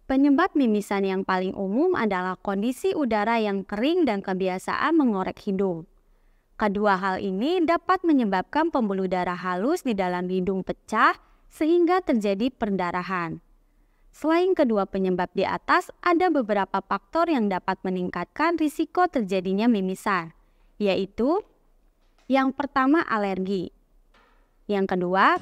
Penyebab mimisan yang paling umum adalah kondisi udara yang kering dan kebiasaan mengorek hidung. Kedua hal ini dapat menyebabkan pembuluh darah halus di dalam hidung pecah sehingga terjadi perdarahan. Selain kedua penyebab di atas, ada beberapa faktor yang dapat meningkatkan risiko terjadinya mimisan, yaitu yang pertama alergi, yang kedua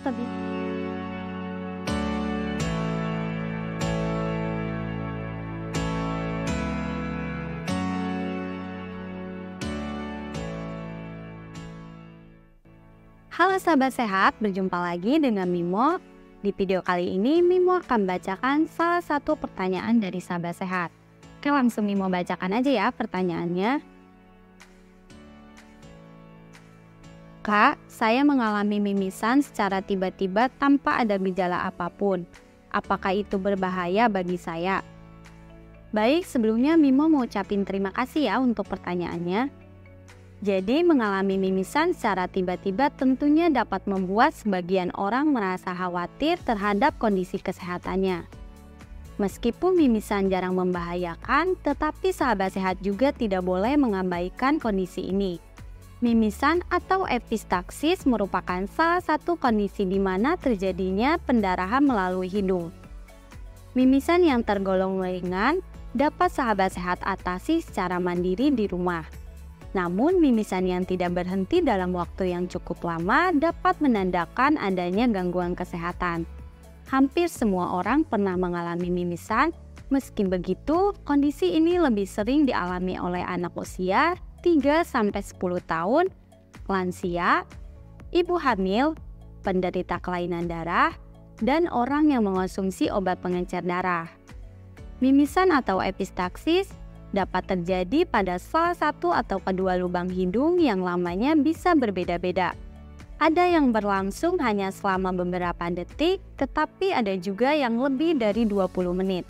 Halo sahabat sehat, berjumpa lagi dengan Mimo. Di video kali ini Mimo akan bacakan salah satu pertanyaan dari sahabat sehat. Oke, langsung Mimo bacakan aja ya pertanyaannya. Kak, saya mengalami mimisan secara tiba-tiba tanpa ada gejala apapun. Apakah itu berbahaya bagi saya? Baik, sebelumnya Mimo mau ucapin terima kasih ya untuk pertanyaannya. Jadi, mengalami mimisan secara tiba-tiba tentunya dapat membuat sebagian orang merasa khawatir terhadap kondisi kesehatannya. Meskipun mimisan jarang membahayakan, tetapi sahabat sehat juga tidak boleh mengabaikan kondisi ini. Mimisan atau epistaksis merupakan salah satu kondisi di mana terjadinya pendarahan melalui hidung. Mimisan yang tergolong ringan dapat sahabat sehat atasi secara mandiri di rumah. Namun, mimisan yang tidak berhenti dalam waktu yang cukup lama dapat menandakan adanya gangguan kesehatan. Hampir semua orang pernah mengalami mimisan, meski begitu, kondisi ini lebih sering dialami oleh anak usia 3-10 tahun, lansia, ibu hamil, penderita kelainan darah, dan orang yang mengonsumsi obat pengencer darah. Mimisan atau epistaksis dapat terjadi pada salah satu atau kedua lubang hidung yang lamanya bisa berbeda-beda. Ada yang berlangsung hanya selama beberapa detik, tetapi ada juga yang lebih dari 20 menit.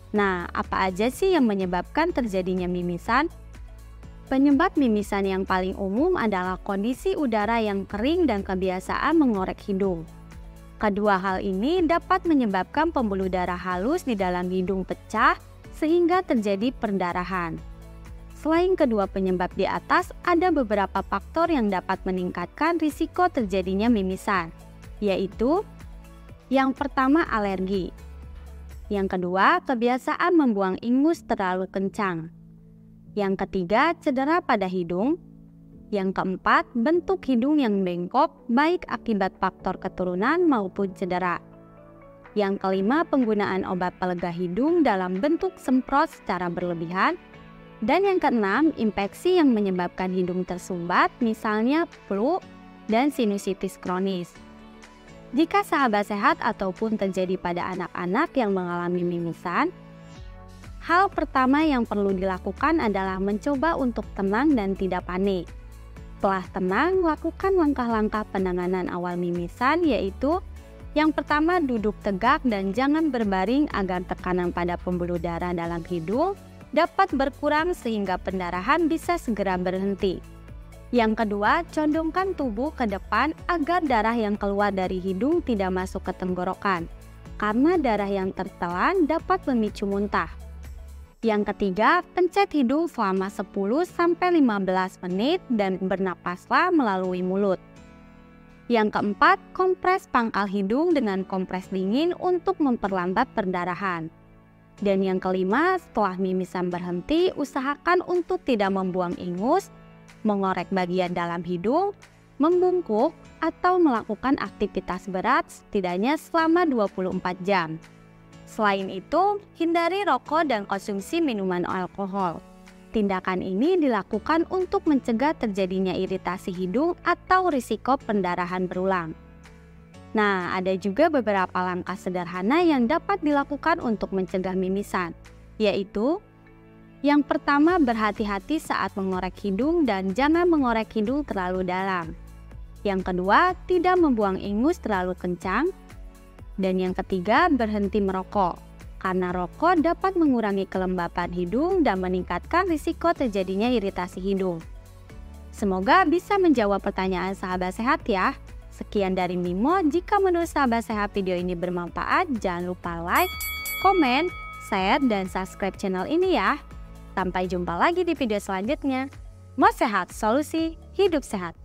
Nah, apa aja sih yang menyebabkan terjadinya mimisan? Penyebab mimisan yang paling umum adalah kondisi udara yang kering dan kebiasaan mengorek hidung. Kedua hal ini dapat menyebabkan pembuluh darah halus di dalam hidung pecah sehingga terjadi perdarahan. Selain kedua penyebab di atas, ada beberapa faktor yang dapat meningkatkan risiko terjadinya mimisan, yaitu yang pertama alergi, yang kedua kebiasaan membuang ingus terlalu kencang, yang ketiga cedera pada hidung, yang keempat bentuk hidung yang bengkok baik akibat faktor keturunan maupun cedera. Yang kelima, penggunaan obat pelega hidung dalam bentuk semprot secara berlebihan. Dan yang keenam, infeksi yang menyebabkan hidung tersumbat, misalnya flu dan sinusitis kronis. Jika sahabat sehat ataupun terjadi pada anak-anak yang mengalami mimisan, hal pertama yang perlu dilakukan adalah mencoba untuk tenang dan tidak panik. Setelah tenang, lakukan langkah-langkah penanganan awal mimisan, yaitu yang pertama, duduk tegak dan jangan berbaring agar tekanan pada pembuluh darah dalam hidung dapat berkurang sehingga pendarahan bisa segera berhenti. Yang kedua, condongkan tubuh ke depan agar darah yang keluar dari hidung tidak masuk ke tenggorokan, karena darah yang tertelan dapat memicu muntah. Yang ketiga, pencet hidung selama 10-15 menit dan bernapaslah melalui mulut. Yang keempat, kompres pangkal hidung dengan kompres dingin untuk memperlambat perdarahan. Dan yang kelima, setelah mimisan berhenti, usahakan untuk tidak membuang ingus, mengorek bagian dalam hidung, membungkuk, atau melakukan aktivitas berat setidaknya selama 24 jam. Selain itu, hindari rokok dan konsumsi minuman alkohol. Tindakan ini dilakukan untuk mencegah terjadinya iritasi hidung atau risiko pendarahan berulang. Nah, ada juga beberapa langkah sederhana yang dapat dilakukan untuk mencegah mimisan, yaitu yang pertama, berhati-hati saat mengorek hidung dan jangan mengorek hidung terlalu dalam. Yang kedua, tidak membuang ingus terlalu kencang. Dan yang ketiga, berhenti merokok. Karena rokok dapat mengurangi kelembapan hidung dan meningkatkan risiko terjadinya iritasi hidung. Semoga bisa menjawab pertanyaan sahabat sehat ya. Sekian dari Mimo, jika menurut sahabat sehat video ini bermanfaat, jangan lupa like, komen, share, dan subscribe channel ini ya. Sampai jumpa lagi di video selanjutnya. Mau sehat, solusi hidup sehat.